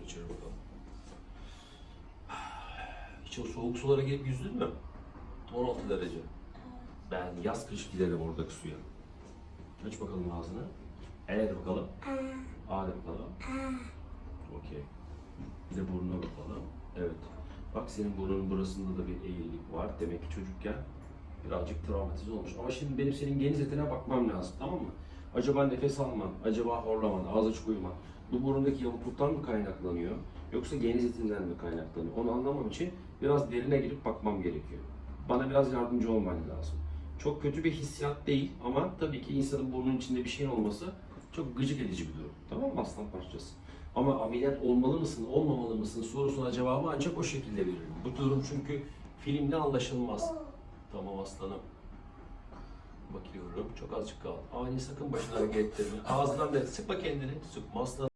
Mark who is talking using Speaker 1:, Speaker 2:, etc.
Speaker 1: içeri bakalım. Hiç o soğuk sulara girip yüzdün mü? 16 derece. Ben yaz kış giderim oradaki suya. Aç bakalım ağzını. Evet bakalım. A de bakalım. Okey. Bir de burnuna bakalım. Evet. Bak senin burnunun burasında da bir eğrilik var. Demek ki çocukken birazcık travmatize olmuş. Ama şimdi benim senin geniz etine bakmam lazım, tamam mı? Acaba nefes alman, acaba horlaman, ağız açık uyuman, bu burundaki yamukluktan mı kaynaklanıyor? Yoksa geniz etinden mi kaynaklanıyor? Onu anlamam için biraz derine girip bakmam gerekiyor. Bana biraz yardımcı olman lazım. Çok kötü bir hissiyat değil ama tabii ki insanın burnunun içinde bir şeyin olması çok gıcık edici bir durum. Tamam mı aslan parçası? Ama ameliyat olmalı mısın, olmamalı mısın sorusuna cevabı ancak o şekilde veririm. Bu durum çünkü filmde anlaşılmaz. Tamam aslanım. Bakıyorum. Çok azıcık kaldı. Ani sakın başına hareket ettirme. Ağzından da sıkma kendini. Sıkma aslanım.